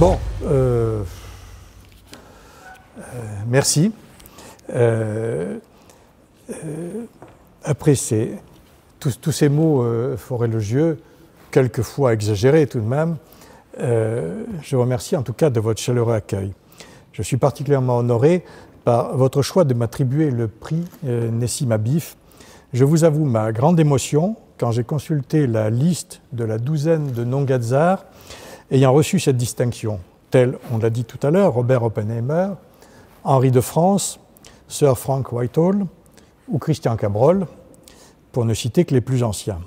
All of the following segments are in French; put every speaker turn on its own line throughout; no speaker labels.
Bon, merci. Après tous ces mots fort élogieux, quelquefois exagérés tout de même, je vous remercie en tout cas de votre chaleureux accueil. Je suis particulièrement honoré par votre choix de m'attribuer le prix Nessim Habif. Je vous avoue ma grande émotion quand j'ai consulté la liste de la douzaine de non-Gadzards ayant reçu cette distinction, tels, on l'a dit tout à l'heure, Robert Oppenheimer, Henri de France, Sir Frank Whitehall ou Christian Cabrol, pour ne citer que les plus anciens.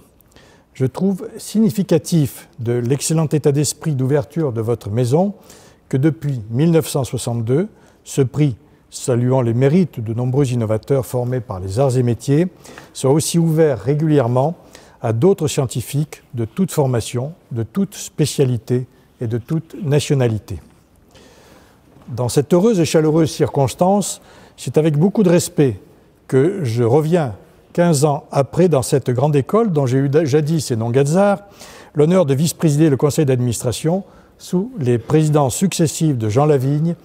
Je trouve significatif de l'excellent état d'esprit d'ouverture de votre maison que depuis 1962, ce prix, saluant les mérites de nombreux innovateurs formés par les arts et métiers, soit aussi ouvert régulièrement à d'autres scientifiques de toute formation, de toute spécialité et de toute nationalité. Dans cette heureuse et chaleureuse circonstance, c'est avec beaucoup de respect que je reviens 15 ans après dans cette grande école dont j'ai eu jadis et non-Gadzards l'honneur de vice-présider le conseil d'administration sous les présidences successives de Jean Lavigne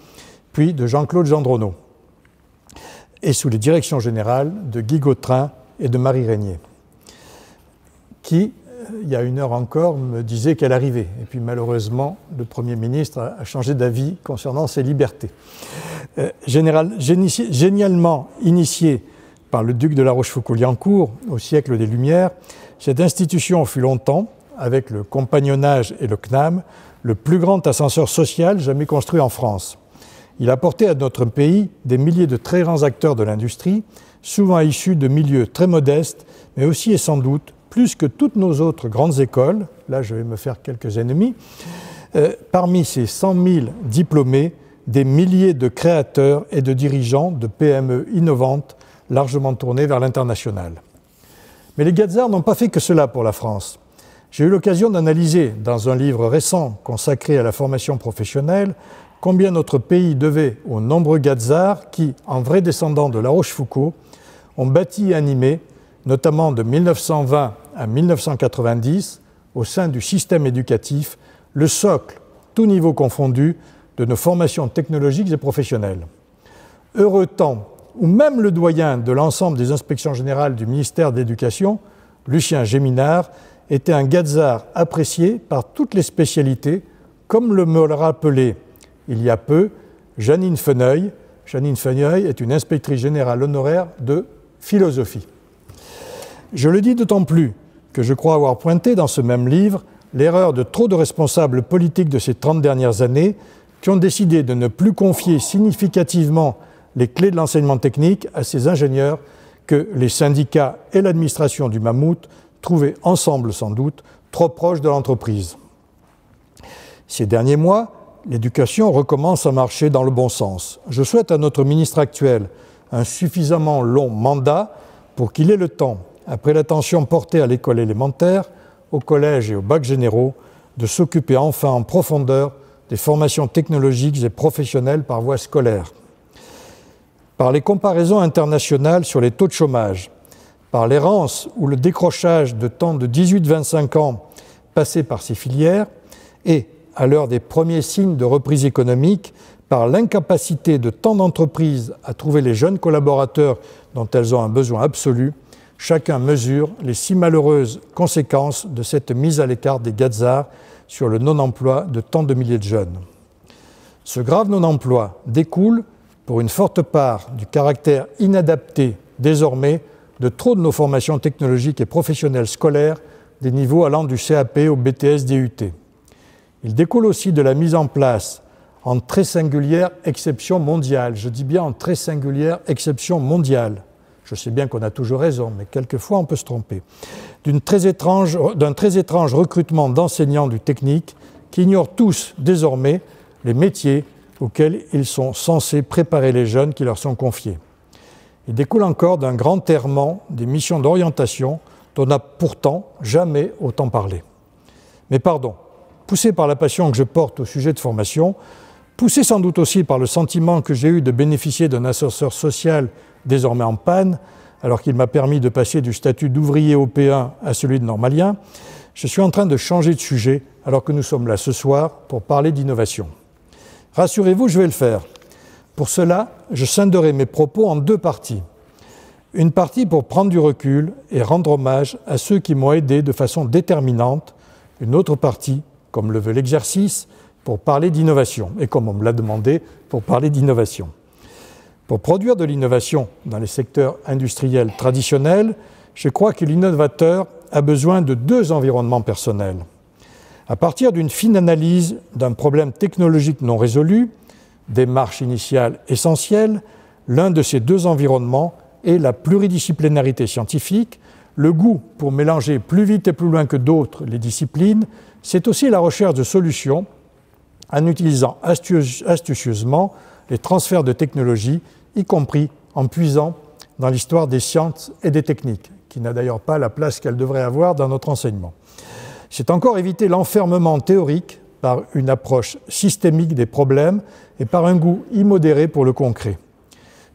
puis de Jean-Claude Gendronneau et sous les directions générales de Guy Gautrin et de Marie Régnier, qui, il y a une heure encore, me disait qu'elle arrivait. Et puis malheureusement, le Premier ministre a changé d'avis concernant ses libertés. Génialement initié par le duc de La Rochefoucauld-Liancourt au siècle des Lumières, cette institution fut longtemps, avec le compagnonnage et le CNAM, le plus grand ascenseur social jamais construit en France. Il a apporté à notre pays des milliers de très grands acteurs de l'industrie, souvent issus de milieux très modestes, mais aussi et sans doute, plus que toutes nos autres grandes écoles, là je vais me faire quelques ennemis, parmi ces 100 000 diplômés, des milliers de créateurs et de dirigeants de PME innovantes, largement tournées vers l'international. Mais les Gadzards n'ont pas fait que cela pour la France. J'ai eu l'occasion d'analyser, dans un livre récent consacré à la formation professionnelle, combien notre pays devait aux nombreux Gadzards qui, en vrais descendants de La Rochefoucauld, ont bâti et animé, notamment de 1920 à 1990, au sein du système éducatif, le socle, tous niveaux confondus, de nos formations technologiques et professionnelles. Heureux temps où même le doyen de l'ensemble des inspections générales du ministère de l'Éducation, Lucien Géminard, était un Gadzard apprécié par toutes les spécialités, comme me l'a rappelé il y a peu Janine Feneuil. Janine Feneuil est une inspectrice générale honoraire de philosophie. Je le dis d'autant plus que je crois avoir pointé dans ce même livre l'erreur de trop de responsables politiques de ces 30 dernières années qui ont décidé de ne plus confier significativement les clés de l'enseignement technique à ces ingénieurs que les syndicats et l'administration du Mammouth trouvaient ensemble sans doute trop proches de l'entreprise. Ces derniers mois, l'éducation recommence à marcher dans le bon sens. Je souhaite à notre ministre actuel un suffisamment long mandat pour qu'il ait le temps, après l'attention portée à l'école élémentaire, au collège et au bac généraux, de s'occuper enfin en profondeur des formations technologiques et professionnelles par voie scolaire. Par les comparaisons internationales sur les taux de chômage, par l'errance ou le décrochage de temps de 18-25 ans passés par ces filières et, à l'heure des premiers signes de reprise économique, par l'incapacité de tant d'entreprises à trouver les jeunes collaborateurs dont elles ont un besoin absolu, chacun mesure les si malheureuses conséquences de cette mise à l'écart des Gadzards sur le non-emploi de tant de milliers de jeunes. Ce grave non-emploi découle, pour une forte part, du caractère inadapté, désormais, de trop de nos formations technologiques et professionnelles scolaires des niveaux allant du CAP au BTS DUT. Il découle aussi de la mise en place, en très singulière exception mondiale, je dis bien en très singulière exception mondiale, je sais bien qu'on a toujours raison, mais quelquefois on peut se tromper, d'un très étrange recrutement d'enseignants du technique qui ignorent tous désormais les métiers auxquels ils sont censés préparer les jeunes qui leur sont confiés. Il découle encore d'un grand errement des missions d'orientation dont on n'a pourtant jamais autant parlé. Mais pardon, poussé par la passion que je porte au sujet de formation, poussé sans doute aussi par le sentiment que j'ai eu de bénéficier d'un ascenseur social désormais en panne, alors qu'il m'a permis de passer du statut d'ouvrier OP1 à celui de normalien, je suis en train de changer de sujet alors que nous sommes là ce soir pour parler d'innovation. Rassurez-vous, je vais le faire. Pour cela, je scinderai mes propos en deux parties. Une partie pour prendre du recul et rendre hommage à ceux qui m'ont aidé de façon déterminante. Une autre partie, comme le veut l'exercice, pour parler d'innovation, et comme on me l'a demandé, pour parler d'innovation. Pour produire de l'innovation dans les secteurs industriels traditionnels, je crois que l'innovateur a besoin de deux environnements personnels. À partir d'une fine analyse d'un problème technologique non résolu, démarche initiale essentielle, l'un de ces deux environnements est la pluridisciplinarité scientifique, le goût pour mélanger plus vite et plus loin que d'autres les disciplines, c'est aussi la recherche de solutions en utilisant astucieusement les transferts de technologies, y compris en puisant dans l'histoire des sciences et des techniques, qui n'a d'ailleurs pas la place qu'elle devrait avoir dans notre enseignement. C'est encore éviter l'enfermement théorique par une approche systémique des problèmes et par un goût immodéré pour le concret.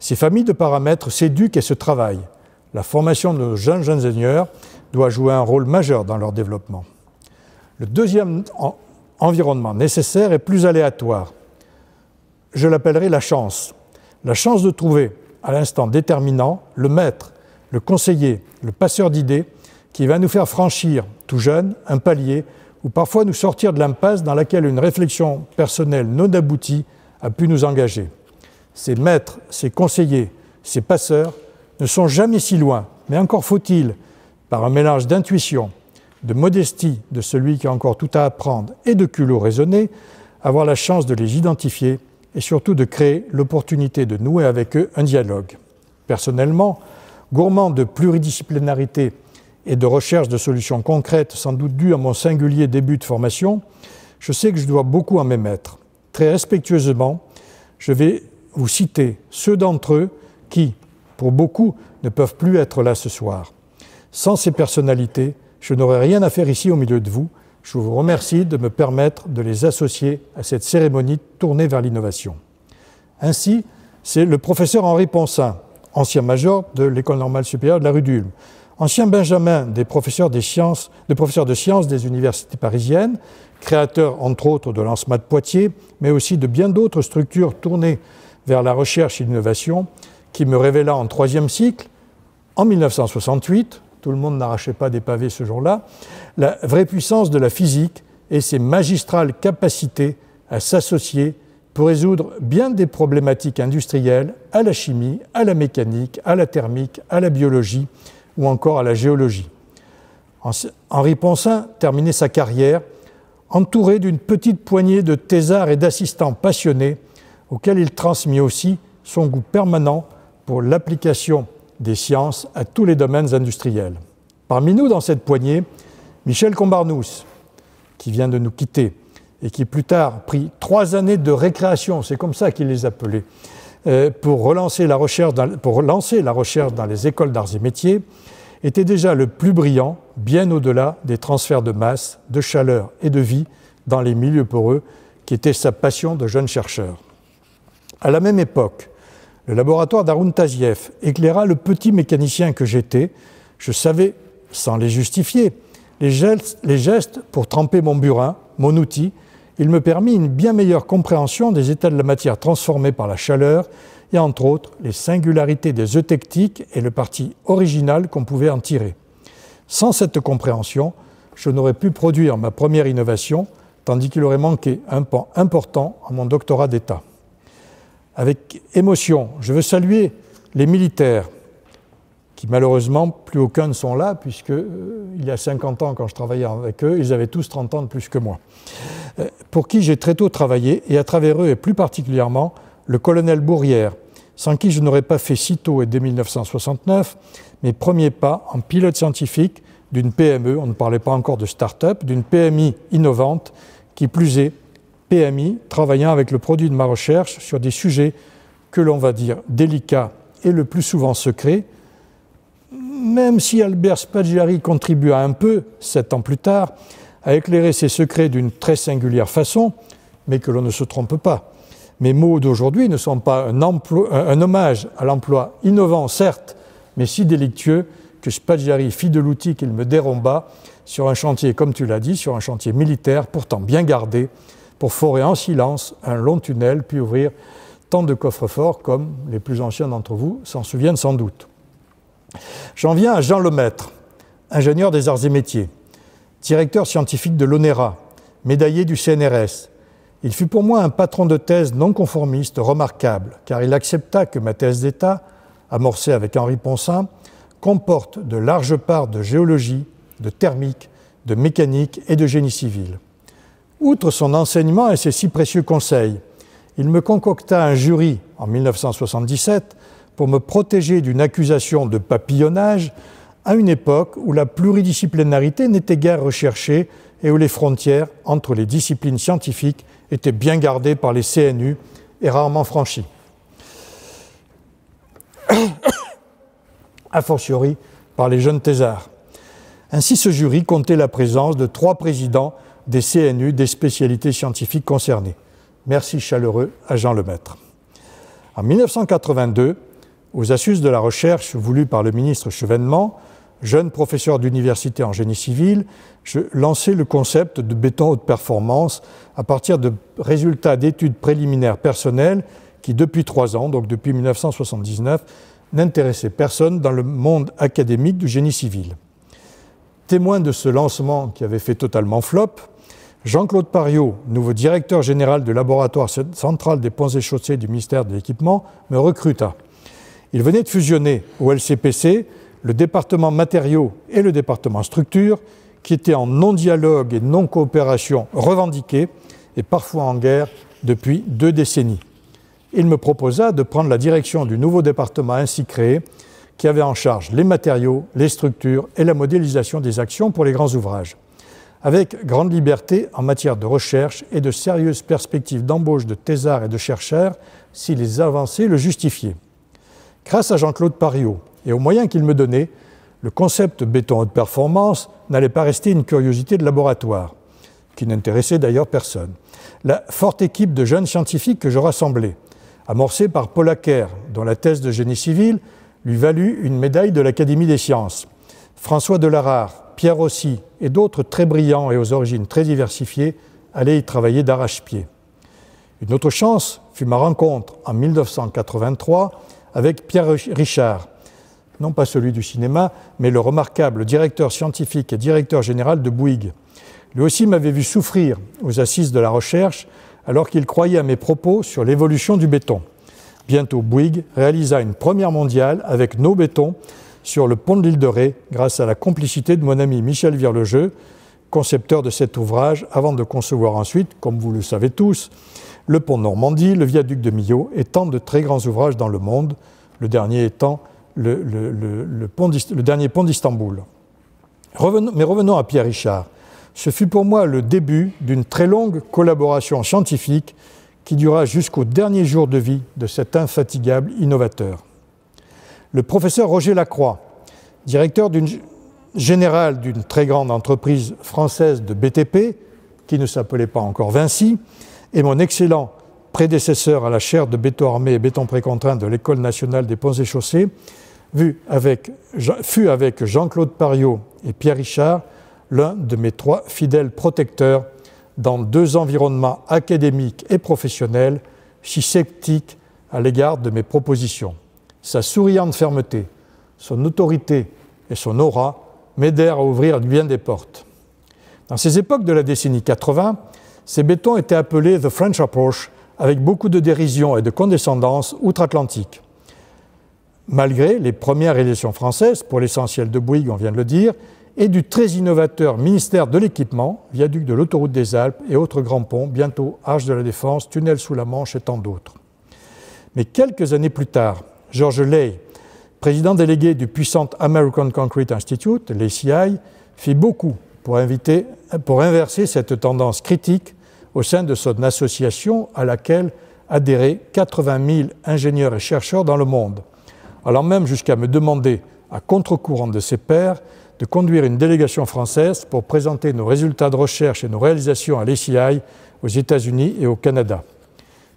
Ces familles de paramètres s'éduquent et se travaillent. La formation de nos jeunes ingénieurs doit jouer un rôle majeur dans leur développement. Le deuxième environnement nécessaire est plus aléatoire. Je l'appellerai la chance. La chance de trouver, à l'instant déterminant, le maître, le conseiller, le passeur d'idées qui va nous faire franchir, tout jeune, un palier ou parfois nous sortir de l'impasse dans laquelle une réflexion personnelle non aboutie a pu nous engager. Ces maîtres, ces conseillers, ces passeurs ne sont jamais si loin, mais encore faut-il, par un mélange d'intuition, de modestie de celui qui a encore tout à apprendre et de culot raisonné, avoir la chance de les identifier et surtout de créer l'opportunité de nouer avec eux un dialogue. Personnellement, gourmand de pluridisciplinarité et de recherche de solutions concrètes, sans doute dues à mon singulier début de formation, je sais que je dois beaucoup à mes maîtres. Très respectueusement, je vais vous citer ceux d'entre eux qui, pour beaucoup, ne peuvent plus être là ce soir. Sans ces personnalités, je n'aurais rien à faire ici au milieu de vous. Je vous remercie de me permettre de les associer à cette cérémonie tournée vers l'innovation. Ainsi, c'est le professeur Henri Poncin, ancien major de l'École normale supérieure de la rue d'Ulm, ancien benjamin des professeurs de sciences des universités parisiennes, créateur entre autres de l'ANSMAT Poitiers, mais aussi de bien d'autres structures tournées vers la recherche et l'innovation, qui me révéla en troisième cycle, en 1968, tout le monde n'arrachait pas des pavés ce jour-là, la vraie puissance de la physique et ses magistrales capacités à s'associer pour résoudre bien des problématiques industrielles à la chimie, à la mécanique, à la thermique, à la biologie ou encore à la géologie. Henri Poncin terminait sa carrière entouré d'une petite poignée de thésards et d'assistants passionnés auxquels il transmit aussi son goût permanent pour l'application des sciences à tous les domaines industriels. Parmi nous, dans cette poignée, Michel Combarnous, qui vient de nous quitter et qui plus tard prit 3 années de récréation, c'est comme ça qu'il les appelait, pour lancer la recherche dans les écoles d'arts et métiers, était déjà le plus brillant, bien au-delà des transferts de masse, de chaleur et de vie dans les milieux poreux, qui était sa passion de jeune chercheur. À la même époque, le laboratoire d'Haroun Tazieff éclaira le petit mécanicien que j'étais. Je savais, sans les justifier, les gestes pour tremper mon burin, mon outil. Il me permit une bien meilleure compréhension des états de la matière transformée par la chaleur et entre autres les singularités des eutectiques et le parti original qu'on pouvait en tirer. Sans cette compréhension, je n'aurais pu produire ma première innovation, tandis qu'il aurait manqué un pan important à mon doctorat d'État. Avec émotion, je veux saluer les militaires, qui malheureusement, plus aucun ne sont là, puisque il y a 50 ans, quand je travaillais avec eux, ils avaient tous 30 ans de plus que moi, pour qui j'ai très tôt travaillé, et à travers eux, et plus particulièrement, le colonel Bourrière, sans qui je n'aurais pas fait si tôt et dès 1969 mes premiers pas en pilote scientifique d'une PME, on ne parlait pas encore de start-up, d'une PMI innovante, qui plus est, PMI, travaillant avec le produit de ma recherche sur des sujets que l'on va dire délicats et le plus souvent secrets, même si Albert Spaggiari contribua un peu, 7 ans plus tard, à éclairer ces secrets d'une très singulière façon, mais que l'on ne se trompe pas. Mes mots d'aujourd'hui ne sont pas un hommage à l'emploi innovant, certes, mais si délictueux que Spaggiari fit de l'outil qu'il me déromba sur un chantier, comme tu l'as dit, sur un chantier militaire, pourtant bien gardé, pour forer en silence un long tunnel, puis ouvrir tant de coffres-forts comme les plus anciens d'entre vous s'en souviennent sans doute. J'en viens à Jean Lemaître, ingénieur des arts et métiers, directeur scientifique de l'ONERA, médaillé du CNRS. Il fut pour moi un patron de thèse non conformiste remarquable, car il accepta que ma thèse d'État, amorcée avec Henri Ponsin, comporte de larges parts de géologie, de thermique, de mécanique et de génie civil. Outre son enseignement et ses si précieux conseils, il me concocta un jury en 1977 pour me protéger d'une accusation de papillonnage à une époque où la pluridisciplinarité n'était guère recherchée et où les frontières entre les disciplines scientifiques étaient bien gardées par les CNU et rarement franchies. A fortiori par les jeunes thésards. Ainsi, ce jury comptait la présence de 3 présidents des CNU des spécialités scientifiques concernées. Merci chaleureux à Jean Lemaître. En 1982, aux assises de la recherche voulues par le ministre Chevènement, jeune professeur d'université en génie civil, je lançai le concept de béton haute performance à partir de résultats d'études préliminaires personnelles qui, depuis 3 ans, donc depuis 1979, n'intéressaient personne dans le monde académique du génie civil. Témoin de ce lancement qui avait fait totalement flop, Jean-Claude Pariot, nouveau directeur général du laboratoire central des ponts et chaussées du ministère de l'Équipement, me recruta. Il venait de fusionner au LCPC le département matériaux et le département structure, qui étaient en non-dialogue et non-coopération revendiqués et parfois en guerre depuis 2 décennies. Il me proposa de prendre la direction du nouveau département ainsi créé, qui avait en charge les matériaux, les structures et la modélisation des actions pour les grands ouvrages, avec grande liberté en matière de recherche et de sérieuses perspectives d'embauche de thésards et de chercheurs si les avancées le justifiaient. Grâce à Jean-Claude Pariot et aux moyens qu'il me donnait, le concept béton haute performance n'allait pas rester une curiosité de laboratoire, qui n'intéressait d'ailleurs personne. La forte équipe de jeunes scientifiques que je rassemblais, amorcée par Paul Acker, dont la thèse de génie civil lui valut une médaille de l'Académie des sciences, François Delarare, Pierre Rossi et d'autres très brillants et aux origines très diversifiées allaient y travailler d'arrache-pied. Une autre chance fut ma rencontre en 1983 avec Pierre Richard, non pas celui du cinéma, mais le remarquable directeur scientifique et directeur général de Bouygues. Lui aussi m'avait vu souffrir aux assises de la recherche alors qu'il croyait à mes propos sur l'évolution du béton. Bientôt, Bouygues réalisa une première mondiale avec nos bétons sur le pont de l'île de Ré grâce à la complicité de mon ami Michel Virlegeux, concepteur de cet ouvrage, avant de concevoir ensuite, comme vous le savez tous, le pont de Normandie, le viaduc de Millau et tant de très grands ouvrages dans le monde, le dernier étant le dernier pont d'Istanbul. Mais revenons à Pierre Richard. Ce fut pour moi le début d'une très longue collaboration scientifique qui dura jusqu'au dernier jour de vie de cet infatigable innovateur. Le professeur Roger Lacroix, directeur général d'une très grande entreprise française de BTP, qui ne s'appelait pas encore Vinci, et mon excellent prédécesseur à la chaire de béton armé et béton précontraint de l'École nationale des ponts et chaussées, fut avec Jean-Claude Pariot et Pierre Richard l'un de mes 3 fidèles protecteurs dans 2 environnements académiques et professionnels si sceptiques à l'égard de mes propositions. Sa souriante fermeté, son autorité et son aura m'aidèrent à ouvrir bien des portes. Dans ces époques de la décennie 80, ces bétons étaient appelés « the French approach » avec beaucoup de dérision et de condescendance outre-Atlantique. Malgré les premières réalisations françaises, pour l'essentiel de Bouygues, on vient de le dire, et du très innovateur ministère de l'Équipement, viaduc de l'autoroute des Alpes et autres grands ponts, bientôt Arche de la Défense, tunnel sous la Manche et tant d'autres. Mais quelques années plus tard, George Lay, président délégué du puissant American Concrete Institute, l'ACI, fit beaucoup pour inverser cette tendance critique au sein de son association à laquelle adhéraient 80 000 ingénieurs et chercheurs dans le monde, allant même jusqu'à me demander, à contre-courant de ses pairs, de conduire une délégation française pour présenter nos résultats de recherche et nos réalisations à l'ACI aux États-Unis et au Canada.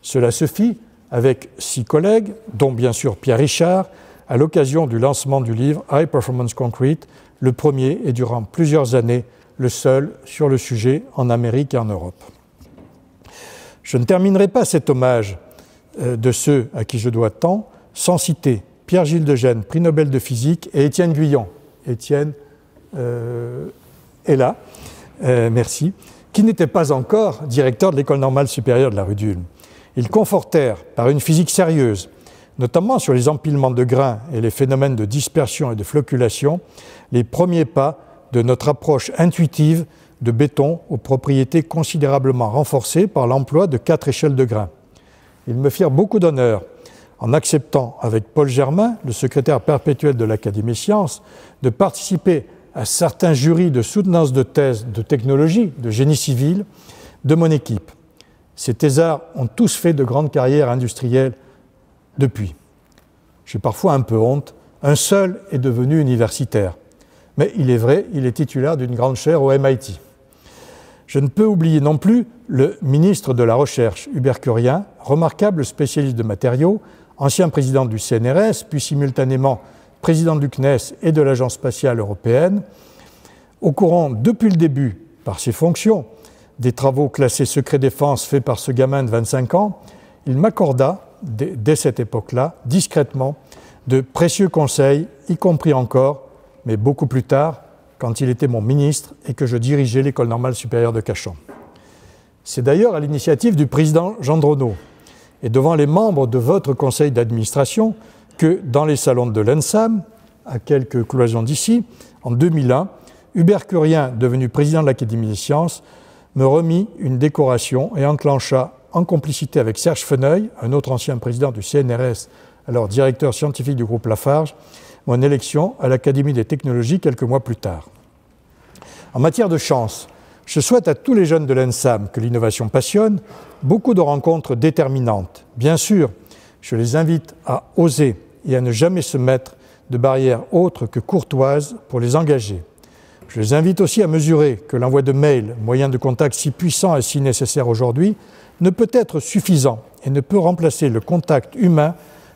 Cela se fit avec 6 collègues, dont bien sûr Pierre Richard, à l'occasion du lancement du livre High Performance Concrete, le premier et durant plusieurs années le seul sur le sujet en Amérique et en Europe. Je ne terminerai pas cet hommage de ceux à qui je dois tant sans citer Pierre-Gilles de Gennes, prix Nobel de physique, et Étienne Guyon. Étienne est là, merci, qui n'était pas encore directeur de l'École normale supérieure de la rue d'Ulm. Ils confortèrent par une physique sérieuse, notamment sur les empilements de grains et les phénomènes de dispersion et de flocculation, les premiers pas de notre approche intuitive de béton aux propriétés considérablement renforcées par l'emploi de 4 échelles de grains. Ils me firent beaucoup d'honneur en acceptant avec Paul Germain, le secrétaire perpétuel de l'Académie des sciences, de participer à certains jurys de soutenance de thèse de technologie, de génie civil, de mon équipe. Ces thésards ont tous fait de grandes carrières industrielles depuis. J'ai parfois un peu honte, un seul est devenu universitaire. Mais il est vrai, il est titulaire d'une grande chaire au MIT. Je ne peux oublier non plus le ministre de la Recherche, Hubert Curien, remarquable spécialiste de matériaux, ancien président du CNRS, puis simultanément président du CNES et de l'Agence spatiale européenne, au courant depuis le début, par ses fonctions, des travaux classés secret défense faits par ce gamin de 25 ans, il m'accorda, dès cette époque-là, discrètement, de précieux conseils, y compris encore, mais beaucoup plus tard, quand il était mon ministre et que je dirigeais l'École normale supérieure de Cachan. C'est d'ailleurs à l'initiative du président Gendronneau et devant les membres de votre conseil d'administration que, dans les salons de l'ENSAM, à quelques cloisons d'ici, en 2001, Hubert Curien, devenu président de l'Académie des sciences, me remit une décoration et enclencha, en complicité avec Serge Feneuil, un autre ancien président du CNRS, alors directeur scientifique du groupe Lafarge, mon élection à l'Académie des technologies quelques mois plus tard. En matière de chance, je souhaite à tous les jeunes de l'ENSAM que l'innovation passionne, beaucoup de rencontres déterminantes. Bien sûr, je les invite à oser et à ne jamais se mettre de barrières autres que courtoises pour les engager. Je les invite aussi à mesurer que l'envoi de mails, moyen de contact si puissant et si nécessaire aujourd'hui, ne peut être suffisant et ne peut remplacer le contact humain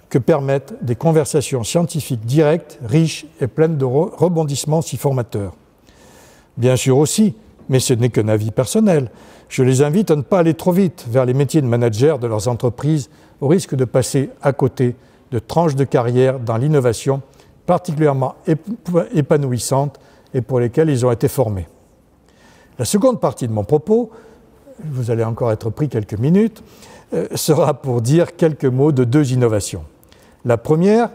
que permettent des conversations scientifiques directes, riches et pleines de rebondissements si formateurs. Bien sûr aussi, mais ce n'est qu'un avis personnel, je les invite à ne pas aller trop vite vers les métiers de manager de leurs entreprises au risque de passer à côté de tranches de carrière dans l'innovation particulièrement épanouissantes et pour lesquelles ils ont été formés. La seconde partie de mon propos, vous allez encore être pris quelques minutes, sera pour dire quelques mots de 2 innovations. La première,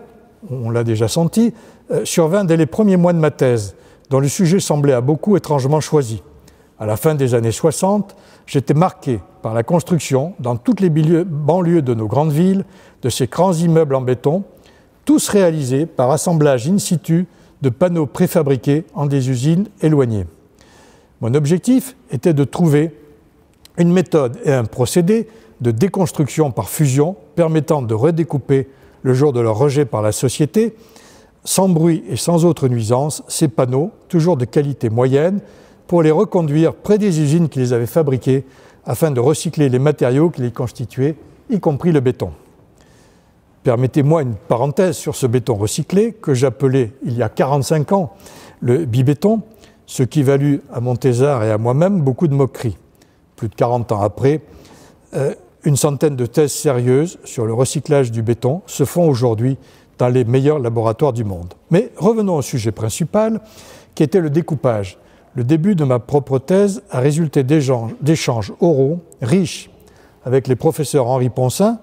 on l'a déjà senti, survint dès les premiers mois de ma thèse, dont le sujet semblait à beaucoup étrangement choisi. À la fin des années 60, j'étais marqué par la construction, dans toutes les banlieues de nos grandes villes, de ces grands immeubles en béton, tous réalisés par assemblage in situ de panneaux préfabriqués en des usines éloignées. Mon objectif était de trouver une méthode et un procédé de déconstruction par fusion permettant de redécouper, le jour de leur rejet par la société, sans bruit et sans autre nuisance, ces panneaux, toujours de qualité moyenne, pour les reconduire près des usines qui les avaient fabriqués afin de recycler les matériaux qui les constituaient, y compris le béton. Permettez-moi une parenthèse sur ce béton recyclé que j'appelais, il y a 45 ans, le bibéton, ce qui valut à mon thésard et à moi-même beaucoup de moqueries. Plus de 40 ans après, une centaine de thèses sérieuses sur le recyclage du béton se font aujourd'hui dans les meilleurs laboratoires du monde. Mais revenons au sujet principal, qui était le découpage. Le début de ma propre thèse a résulté d'échanges oraux riches avec les professeurs Henri Poncin,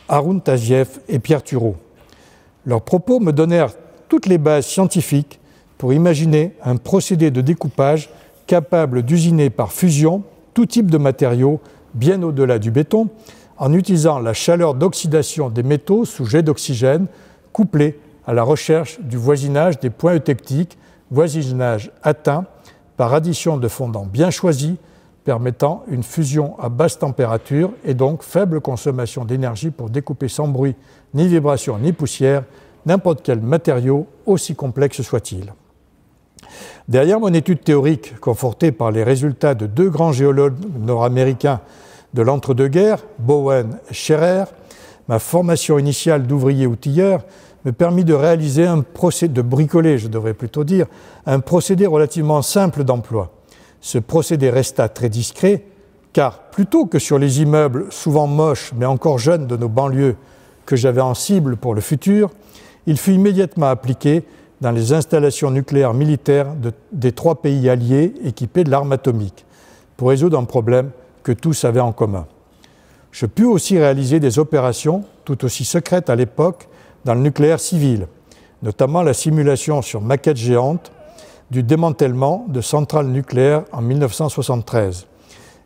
Haroun Tazieff et Pierre Thureau. Leurs propos me donnèrent toutes les bases scientifiques pour imaginer un procédé de découpage capable d'usiner par fusion tout type de matériaux bien au-delà du béton, en utilisant la chaleur d'oxydation des métaux sous jet d'oxygène, couplée à la recherche du voisinage des points eutectiques, voisinage atteint par addition de fondants bien choisis, permettant une fusion à basse température et donc faible consommation d'énergie pour découper sans bruit, ni vibration, ni poussière, n'importe quel matériau, aussi complexe soit-il. Derrière mon étude théorique, confortée par les résultats de 2 grands géologues nord-américains de l'entre-deux-guerres, Bowen et Scherrer, ma formation initiale d'ouvrier outilleur me permit de réaliser un procédé, de bricoler, je devrais plutôt dire, un procédé relativement simple d'emploi. Ce procédé resta très discret, car plutôt que sur les immeubles souvent moches mais encore jeunes de nos banlieues que j'avais en cible pour le futur, il fut immédiatement appliqué dans les installations nucléaires militaires des 3 pays alliés équipés de l'arme atomique, pour résoudre un problème que tous avaient en commun. Je pus aussi réaliser des opérations tout aussi secrètes à l'époque dans le nucléaire civil, notamment la simulation sur maquette géante du démantèlement de centrales nucléaires en 1973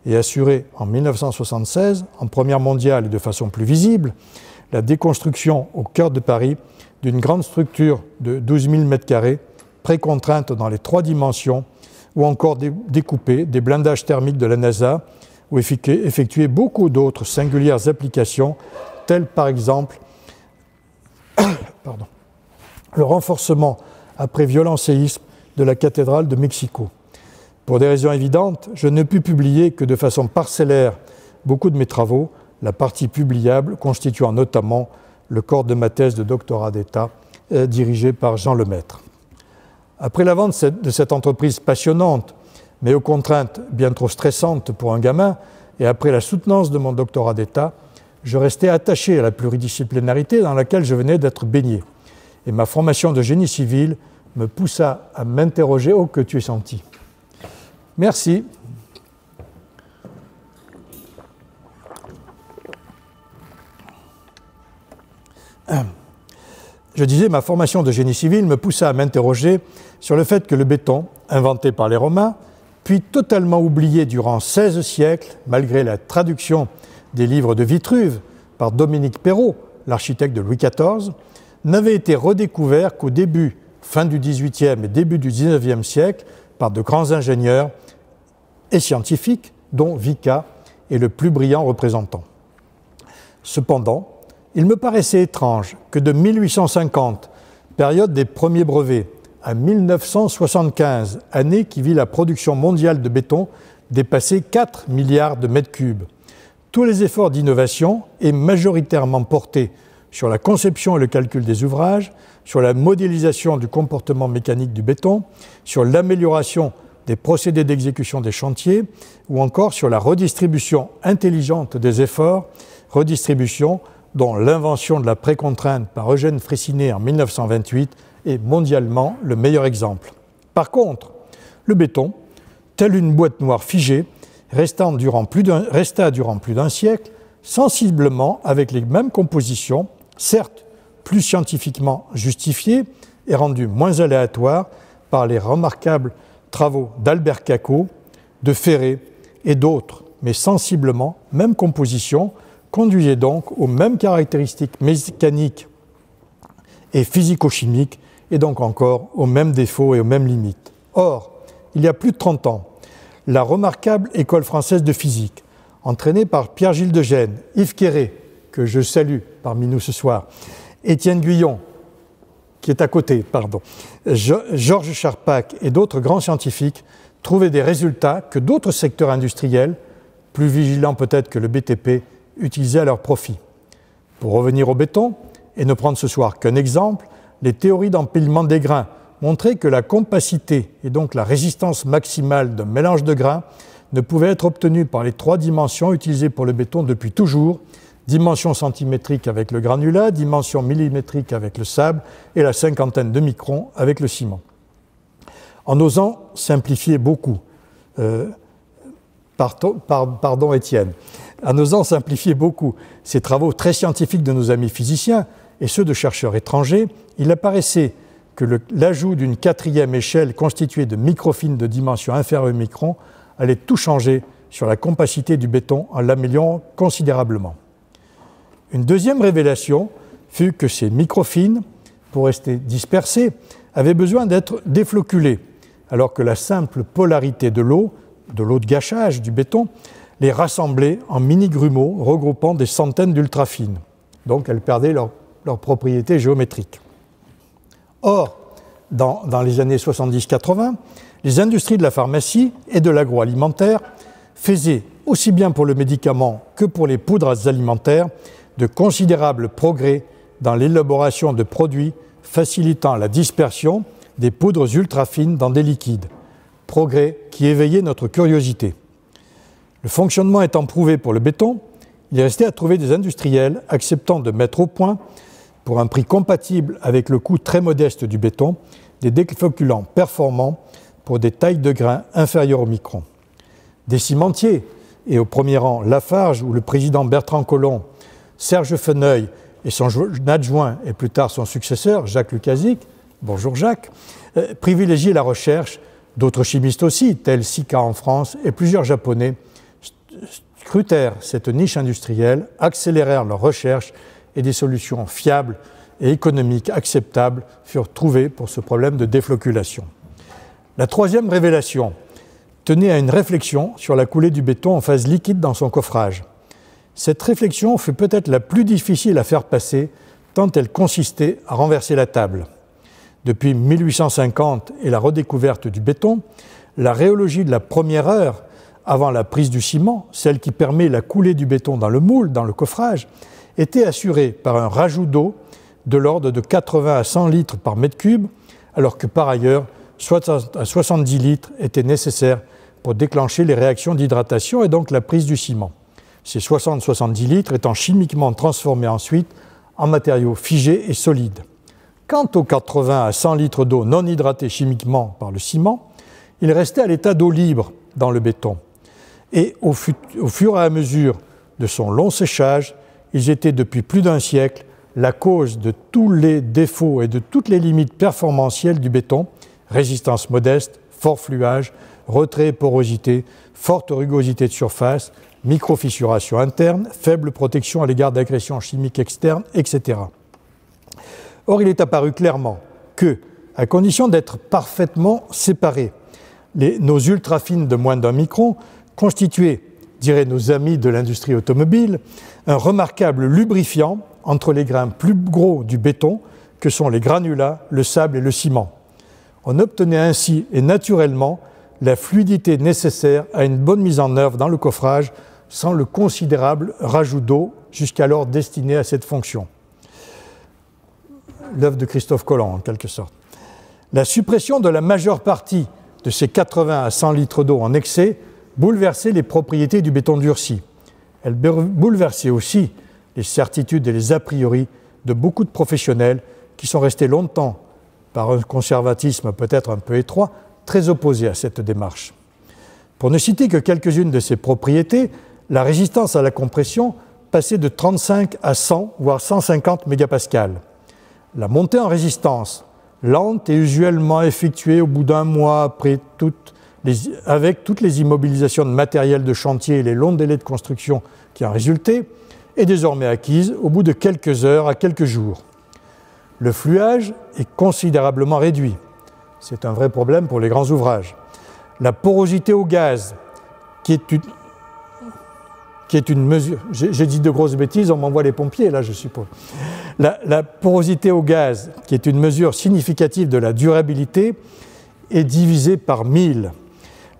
et assurer en 1976, en première mondiale et de façon plus visible, la déconstruction au cœur de Paris d'une grande structure de 12 000 m², précontrainte dans les 3 dimensions, ou encore découper des blindages thermiques de la NASA, ou effectuer beaucoup d'autres singulières applications, telles par exemple le renforcement après violent séisme de la cathédrale de Mexico. Pour des raisons évidentes, je ne pus publier que de façon parcellaire beaucoup de mes travaux, la partie publiable constituant notamment le corps de ma thèse de doctorat d'État dirigée par Jean Lemaître. Après la vente de cette entreprise passionnante, mais aux contraintes bien trop stressantes pour un gamin, et après la soutenance de mon doctorat d'État, je restais attaché à la pluridisciplinarité dans laquelle je venais d'être baigné. Et ma formation de génie civil me poussa à m'interroger. Oh, que tu es senti. Merci. Je disais, ma formation de génie civil me poussa à m'interroger sur le fait que le béton, inventé par les Romains, puis totalement oublié durant 16 siècles, malgré la traduction des livres de Vitruve par Dominique Perrault, l'architecte de Louis XIV, n'avait été redécouvert qu'au début, fin du XVIIIe et début du XIXe siècle, par de grands ingénieurs et scientifiques, dont Vicat est le plus brillant représentant. Cependant, il me paraissait étrange que de 1850, période des premiers brevets, à 1975, année qui vit la production mondiale de béton dépasser 4 milliards de mètres cubes, tous les efforts d'innovation aient majoritairement porté sur la conception et le calcul des ouvrages, sur la modélisation du comportement mécanique du béton, sur l'amélioration des procédés d'exécution des chantiers, ou encore sur la redistribution intelligente des efforts, redistribution dont l'invention de la précontrainte par Eugène Freycinet en 1928 est mondialement le meilleur exemple. Par contre, le béton, tel une boîte noire figée, resta durant plus d'un siècle, sensiblement avec les mêmes compositions, certes plus scientifiquement justifiées et rendues moins aléatoires par les remarquables travaux d'Albert Cacot, de Ferré et d'autres, mais sensiblement même composition, conduisait donc aux mêmes caractéristiques mécaniques et physico-chimiques et donc encore aux mêmes défauts et aux mêmes limites. Or, il y a plus de 30 ans, la remarquable École française de physique, entraînée par Pierre-Gilles de Gennes, Yves Quéré, que je salue parmi nous ce soir, Étienne Guyon, qui est à côté, Georges Charpak et d'autres grands scientifiques trouvaient des résultats que d'autres secteurs industriels, plus vigilants peut-être que le BTP, utilisaient à leur profit. Pour revenir au béton, et ne prendre ce soir qu'un exemple, les théories d'empilement des grains montraient que la compacité et donc la résistance maximale d'un mélange de grains ne pouvait être obtenue par les 3 dimensions utilisées pour le béton depuis toujours, dimension centimétrique avec le granulat, dimension millimétrique avec le sable et la cinquantaine de microns avec le ciment. En osant simplifier beaucoup, pardon Étienne, en osant simplifier beaucoup ces travaux très scientifiques de nos amis physiciens et ceux de chercheurs étrangers, il apparaissait que l'ajout d'une 4e échelle constituée de microfines de dimension inférieure au micron allait tout changer sur la compacité du béton en l'améliorant considérablement. Une deuxième révélation fut que ces microfines, pour rester dispersées, avaient besoin d'être défloculées, alors que la simple polarité de l'eau de gâchage du béton, les rassemblait en mini-grumeaux regroupant des centaines d'ultrafines. Donc elles perdaient leurs propriétés géométriques. Or, dans les années 70-80, les industries de la pharmacie et de l'agroalimentaire faisaient, aussi bien pour le médicament que pour les poudres alimentaires, de considérables progrès dans l'élaboration de produits facilitant la dispersion des poudres ultra-fines dans des liquides, progrès qui éveillait notre curiosité. Le fonctionnement étant prouvé pour le béton, il est resté à trouver des industriels acceptant de mettre au point, pour un prix compatible avec le coût très modeste du béton, des défloculants performants pour des tailles de grains inférieures au micron. Des cimentiers, et au premier rang Lafarge, où le président Bertrand Collomb, Serge Feneuil et son adjoint et plus tard son successeur, Jacques Lukaszik, bonjour Jacques, privilégiaient la recherche, d'autres chimistes aussi, tels Sika en France, et plusieurs Japonais scrutèrent cette niche industrielle, accélérèrent leur recherche et des solutions fiables et économiques acceptables furent trouvées pour ce problème de défloculation. La troisième révélation tenait à une réflexion sur la coulée du béton en phase liquide dans son coffrage. Cette réflexion fut peut-être la plus difficile à faire passer, tant elle consistait à renverser la table. Depuis 1850 et la redécouverte du béton, la rhéologie de la première heure, avant la prise du ciment, celle qui permet la coulée du béton dans le moule, dans le coffrage, était assurée par un rajout d'eau de l'ordre de 80 à 100 litres par mètre cube, alors que par ailleurs, 60 à 70 litres étaient nécessaires pour déclencher les réactions d'hydratation et donc la prise du ciment. Ces 60-70 litres étant chimiquement transformés ensuite en matériaux figés et solides. Quant aux 80 à 100 litres d'eau non hydratée chimiquement par le ciment, ils restaient à l'état d'eau libre dans le béton. Et au fur et à mesure de son long séchage, ils étaient depuis plus d'un siècle la cause de tous les défauts et de toutes les limites performantielles du béton, résistance modeste, fort fluage, retrait et porosité, forte rugosité de surface, microfissuration interne, faible protection à l'égard d'agressions chimiques externes, etc. Or, il est apparu clairement que, à condition d'être parfaitement séparés, nos ultrafines de moins d'un micron constituaient, diraient nos amis de l'industrie automobile, un remarquable lubrifiant entre les grains plus gros du béton que sont les granulats, le sable et le ciment. On obtenait ainsi et naturellement la fluidité nécessaire à une bonne mise en œuvre dans le coffrage sans le considérable rajout d'eau jusqu'alors destiné à cette fonction. L'œuvre de Christophe Colomb, en quelque sorte. La suppression de la majeure partie de ces 80 à 100 litres d'eau en excès bouleversait les propriétés du béton durci. Elle bouleversait aussi les certitudes et les a priori de beaucoup de professionnels qui sont restés longtemps, par un conservatisme peut-être un peu étroit, très opposés à cette démarche. Pour ne citer que quelques-unes de ces propriétés, la résistance à la compression passait de 35 à 100, voire 150 mégapascales. La montée en résistance, lente et usuellement effectuée au bout d'un mois avec toutes les immobilisations de matériel de chantier et les longs délais de construction qui en résultaient, est désormais acquise au bout de quelques heures à quelques jours. Le fluage est considérablement réduit. C'est un vrai problème pour les grands ouvrages. La porosité au gaz, qui est une mesure... J'ai dit de grosses bêtises, on m'envoie les pompiers, là, je suppose. La porosité au gaz, qui est une mesure significative de la durabilité, est divisée par 1000.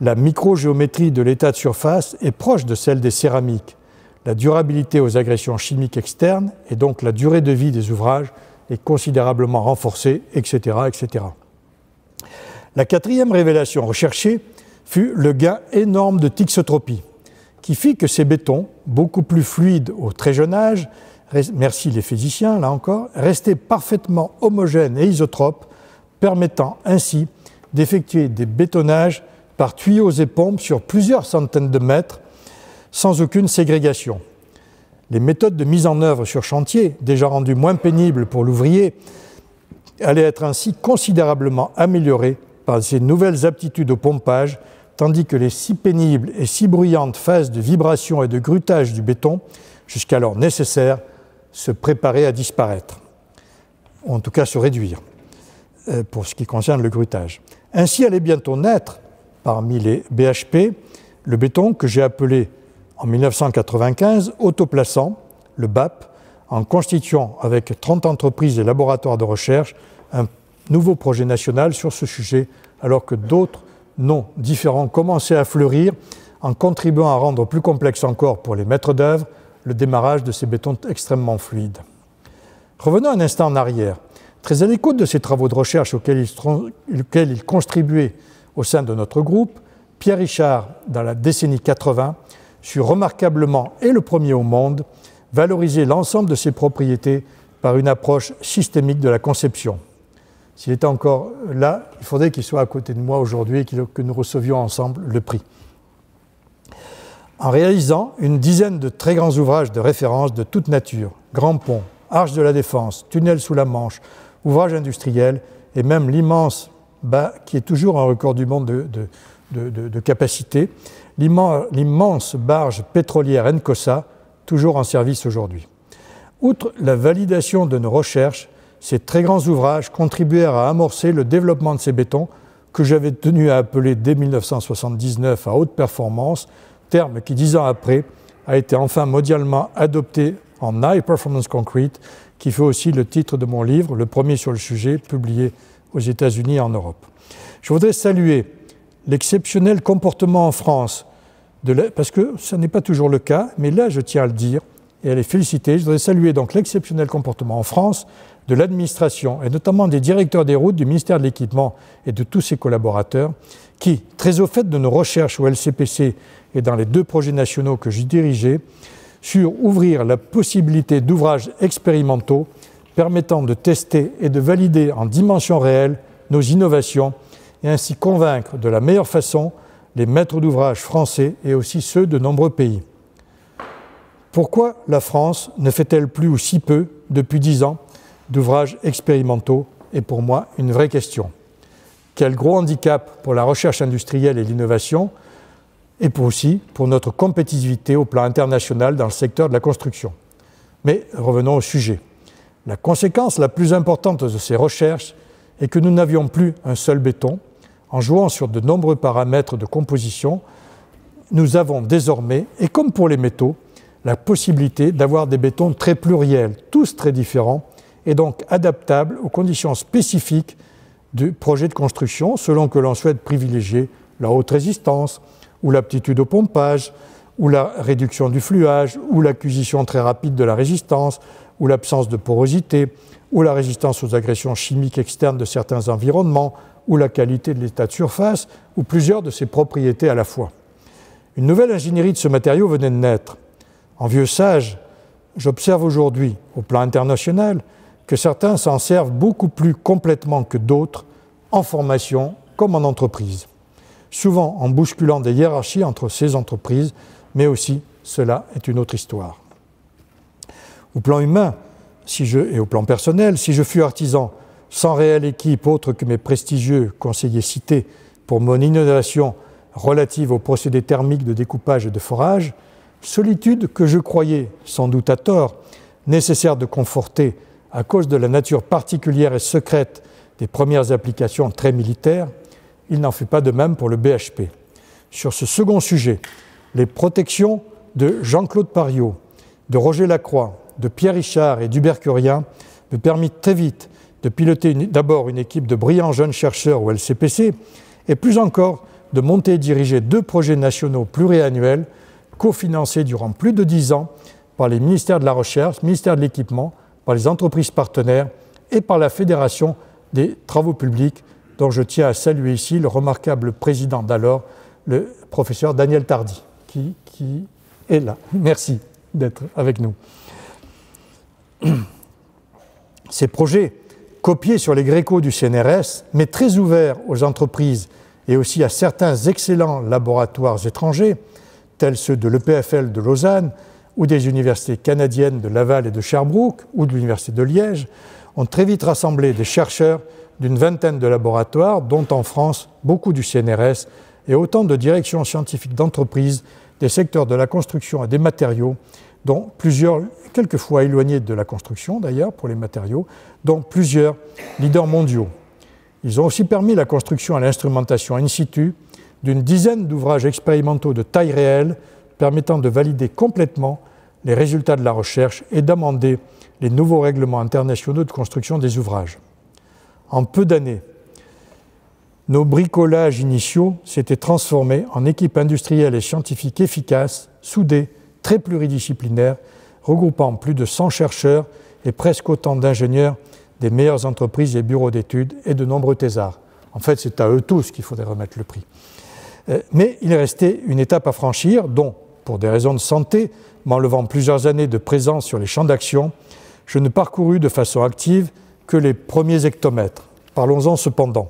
La microgéométrie de l'état de surface est proche de celle des céramiques. La durabilité aux agressions chimiques externes, et donc la durée de vie des ouvrages, est considérablement renforcée, etc., etc. La quatrième révélation recherchée fut le gain énorme de thixotropie, qui fit que ces bétons, beaucoup plus fluides au très jeune âge, merci les physiciens, là encore, restaient parfaitement homogènes et isotropes, permettant ainsi d'effectuer des bétonnages par tuyaux et pompes sur plusieurs centaines de mètres, sans aucune ségrégation. Les méthodes de mise en œuvre sur chantier, déjà rendues moins pénibles pour l'ouvrier, allaient être ainsi considérablement améliorées par ces nouvelles aptitudes au pompage, tandis que les si pénibles et si bruyantes phases de vibration et de grutage du béton, jusqu'alors nécessaires, se préparaient à disparaître, ou en tout cas se réduire, pour ce qui concerne le grutage. Ainsi allait bientôt naître, parmi les BHP, le béton que j'ai appelé en 1995 autoplaçant, le BAP, en constituant avec 30 entreprises et laboratoires de recherche un nouveau projet national sur ce sujet, alors que d'autres noms différents commençaient à fleurir en contribuant à rendre plus complexe encore pour les maîtres d'œuvre le démarrage de ces bétons extrêmement fluides. Revenons un instant en arrière. Très à l'écoute de ces travaux de recherche auxquels ils contribuaient au sein de notre groupe, Pierre Richard, dans la décennie 80, sut remarquablement, et le premier au monde, valoriser l'ensemble de ses propriétés par une approche systémique de la conception. S'il était encore là, il faudrait qu'il soit à côté de moi aujourd'hui et que nous recevions ensemble le prix. En réalisant une dizaine de très grands ouvrages de référence de toute nature, grands ponts, arches de la Défense, tunnels sous la Manche, ouvrages industriels et même l'immense, qui est toujours un record du monde de capacité, l'immense barge pétrolière Encosa, toujours en service aujourd'hui. Outre la validation de nos recherches, ces très grands ouvrages contribuèrent à amorcer le développement de ces bétons que j'avais tenu à appeler dès 1979 à haute performance, terme qui 10 ans après a été enfin mondialement adopté en High Performance Concrete, qui fait aussi le titre de mon livre, le premier sur le sujet, publié aux États-Unis et en Europe. Je voudrais saluer l'exceptionnel comportement en France, parce que ce n'est pas toujours le cas, mais là je tiens à le dire et à les féliciter. Je voudrais saluer donc l'exceptionnel comportement en France de l'administration et notamment des directeurs des routes du ministère de l'Équipement et de tous ses collaborateurs qui, très au fait de nos recherches au LCPC et dans les 2 projets nationaux que j'y dirigeais, surent ouvrir la possibilité d'ouvrages expérimentaux permettant de tester et de valider en dimension réelle nos innovations et ainsi convaincre de la meilleure façon les maîtres d'ouvrage français et aussi ceux de nombreux pays. Pourquoi la France ne fait-elle plus ou si peu, depuis 10 ans, d'ouvrages expérimentaux est pour moi une vraie question. Quel gros handicap pour la recherche industrielle et l'innovation et aussi pour notre compétitivité au plan international dans le secteur de la construction. Mais revenons au sujet. La conséquence la plus importante de ces recherches est que nous n'avions plus un seul béton. En jouant sur de nombreux paramètres de composition, nous avons désormais, et comme pour les métaux, la possibilité d'avoir des bétons très pluriels, tous très différents, et donc adaptables aux conditions spécifiques du projet de construction, selon que l'on souhaite privilégier la haute résistance, ou l'aptitude au pompage, ou la réduction du fluage, ou l'acquisition très rapide de la résistance, ou l'absence de porosité, ou la résistance aux agressions chimiques externes de certains environnements, ou la qualité de l'état de surface, ou plusieurs de ses propriétés à la fois. Une nouvelle ingénierie de ce matériau venait de naître. En vieux sage, j'observe aujourd'hui, au plan international, que certains s'en servent beaucoup plus complètement que d'autres, en formation comme en entreprise, souvent en bousculant des hiérarchies entre ces entreprises, mais aussi, cela est une autre histoire. Au plan humain et au plan personnel, si je fus artisan sans réelle équipe autre que mes prestigieux conseillers cités pour mon innovation relative aux procédés thermiques de découpage et de forage, solitude que je croyais, sans doute à tort, nécessaire de conforter à cause de la nature particulière et secrète des premières applications très militaires, il n'en fut pas de même pour le BHP. Sur ce second sujet, les protections de Jean-Claude Pariot, de Roger Lacroix, de Pierre Richard et d'Hubert Curien me permirent très vite de piloter d'abord une équipe de brillants jeunes chercheurs au LCPC et plus encore de monter et diriger 2 projets nationaux pluriannuels cofinancés durant plus de 10 ans par les ministères de la Recherche, ministère de l'Équipement, par les entreprises partenaires et par la Fédération des Travaux Publics, dont je tiens à saluer ici le remarquable président d'alors, le professeur Daniel Tardy, qui est là. Merci d'être avec nous. Ces projets, copiés sur les Gréco du CNRS, mais très ouverts aux entreprises et aussi à certains excellents laboratoires étrangers, tels ceux de l'EPFL de Lausanne ou des universités canadiennes de Laval et de Sherbrooke ou de l'université de Liège, ont très vite rassemblé des chercheurs d'une vingtaine de laboratoires, dont en France beaucoup du CNRS, et autant de directions scientifiques d'entreprises, des secteurs de la construction et des matériaux, dont plusieurs, quelquefois éloignés de la construction d'ailleurs pour les matériaux, dont plusieurs leaders mondiaux. Ils ont aussi permis la construction et l'instrumentation in situ d'une dizaine d'ouvrages expérimentaux de taille réelle permettant de valider complètement les résultats de la recherche et d'amender les nouveaux règlements internationaux de construction des ouvrages. En peu d'années, nos bricolages initiaux s'étaient transformés en équipes industrielles et scientifiques efficaces, soudées, très pluridisciplinaires, regroupant plus de 100 chercheurs et presque autant d'ingénieurs des meilleures entreprises et bureaux d'études et de nombreux thésards. En fait, c'est à eux tous qu'il faudrait remettre le prix. Mais il est resté une étape à franchir dont, pour des raisons de santé, m'enlevant plusieurs années de présence sur les champs d'action, je ne parcourus de façon active que les premiers hectomètres. Parlons-en cependant.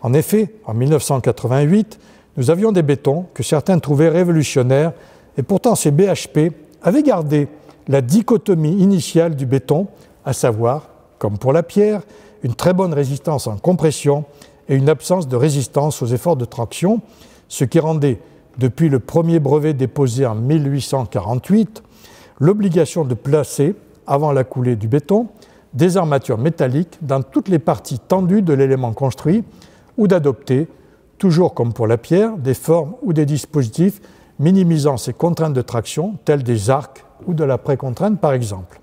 En effet, en 1988, nous avions des bétons que certains trouvaient révolutionnaires et pourtant ces BHP avaient gardé la dichotomie initiale du béton, à savoir, comme pour la pierre, une très bonne résistance en compression et une absence de résistance aux efforts de traction, ce qui rendait, depuis le premier brevet déposé en 1848, l'obligation de placer, avant la coulée du béton, des armatures métalliques dans toutes les parties tendues de l'élément construit ou d'adopter, toujours comme pour la pierre, des formes ou des dispositifs minimisant ces contraintes de traction, telles des arcs ou de la précontrainte par exemple.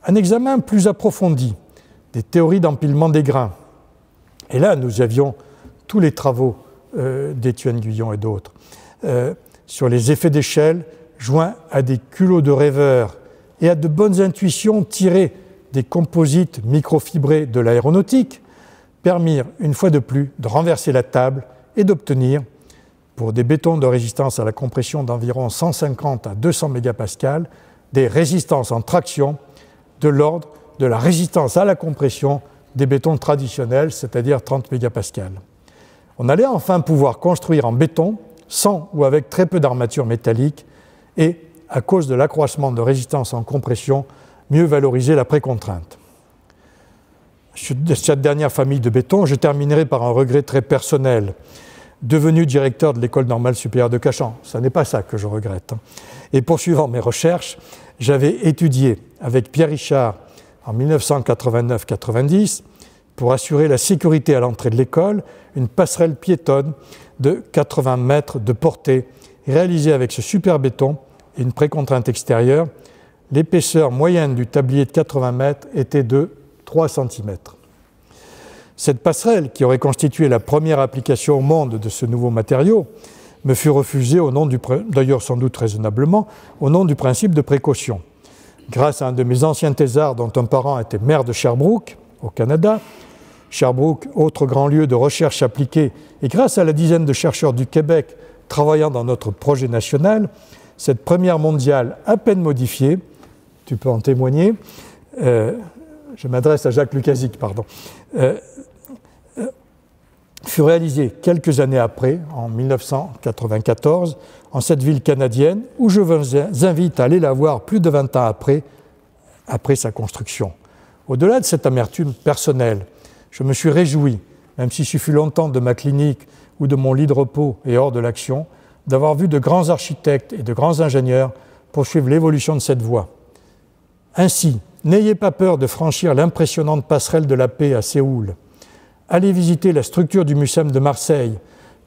Un examen plus approfondi des théories d'empilement des grains, et là nous avions tous les travaux d'Étienne Guyon et d'autres, sur les effets d'échelle joints à des culots de rêveurs et à de bonnes intuitions tirées des composites microfibrés de l'aéronautique, permirent une fois de plus de renverser la table et d'obtenir, pour des bétons de résistance à la compression d'environ 150 à 200 mégapascales, des résistances en traction de l'ordre de la résistance à la compression des bétons traditionnels, c'est-à-dire 30 mégapascales. On allait enfin pouvoir construire en béton, sans ou avec très peu d'armature métallique, et, à cause de l'accroissement de résistance en compression, mieux valoriser la précontrainte. De cette dernière famille de béton, je terminerai par un regret très personnel. Devenu directeur de l'École normale supérieure de Cachan, ce n'est pas ça que je regrette. Et poursuivant mes recherches, j'avais étudié avec Pierre Richard en 1989-90, pour assurer la sécurité à l'entrée de l'école, une passerelle piétonne de 80 mètres de portée, réalisée avec ce super béton et une précontrainte extérieure. L'épaisseur moyenne du tablier de 80 mètres était de 3 cm. Cette passerelle, qui aurait constitué la première application au monde de ce nouveau matériau, me fut refusée au nom d'ailleurs sans doute raisonnablement, au nom du principe de précaution. Grâce à un de mes anciens thésards dont un parent était maire de Sherbrooke, au Canada, Sherbrooke, autre grand lieu de recherche appliquée, et grâce à la dizaine de chercheurs du Québec travaillant dans notre projet national, cette première mondiale à peine modifiée, tu peux en témoigner, je m'adresse à Jacques Lukasik, pardon, fut réalisée quelques années après, en 1994, en cette ville canadienne, où je vous invite à aller la voir plus de 20 ans après sa construction. Au-delà de cette amertume personnelle, je me suis réjoui, même si ce fut longtemps de ma clinique ou de mon lit de repos et hors de l'action, d'avoir vu de grands architectes et de grands ingénieurs poursuivre l'évolution de cette voie. Ainsi, n'ayez pas peur de franchir l'impressionnante passerelle de la paix à Séoul. Allez visiter la structure du Mucem de Marseille.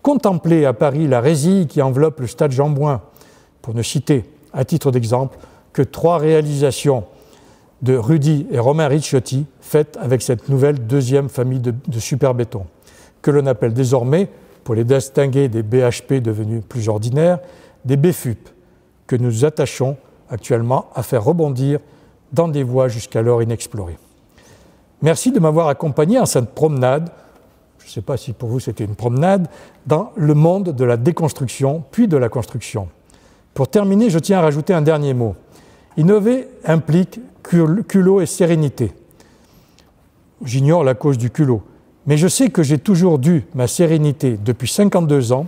Contemplez à Paris la résille qui enveloppe le stade Jean-Bouin, pour ne citer, à titre d'exemple, que 3 réalisations de Rudy et Romain Ricciotti, faites avec cette nouvelle deuxième famille de superbéton, que l'on appelle désormais, pour les distinguer des BHP devenus plus ordinaires, des BFUP, que nous nous attachons actuellement à faire rebondir dans des voies jusqu'alors inexplorées. Merci de m'avoir accompagné en cette promenade, je ne sais pas si pour vous c'était une promenade, dans le monde de la déconstruction, puis de la construction. Pour terminer, je tiens à rajouter un dernier mot. Innover implique culot et sérénité. J'ignore la cause du culot, mais je sais que j'ai toujours dû ma sérénité depuis 52 ans,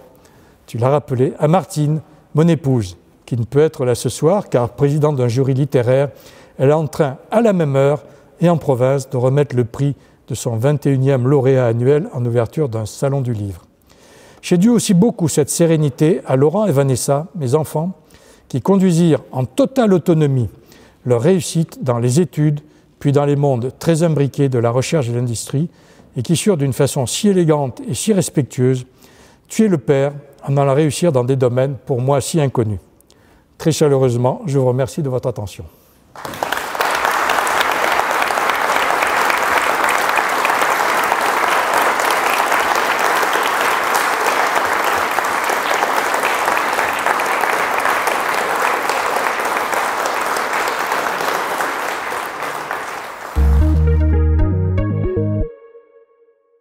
tu l'as rappelé, à Martine, mon épouse, qui ne peut être là ce soir, car présidente d'un jury littéraire, elle est en train, à la même heure et en province, de remettre le prix de son 21e lauréat annuel en ouverture d'un salon du livre. J'ai dû aussi beaucoup cette sérénité à Laurent et Vanessa, mes enfants, qui conduisirent en totale autonomie leur réussite dans les études, puis dans les mondes très imbriqués de la recherche et de l'industrie, et qui surent d'une façon si élégante et si respectueuse tuer le père en allant réussir dans des domaines pour moi si inconnus. Très chaleureusement, je vous remercie de votre attention.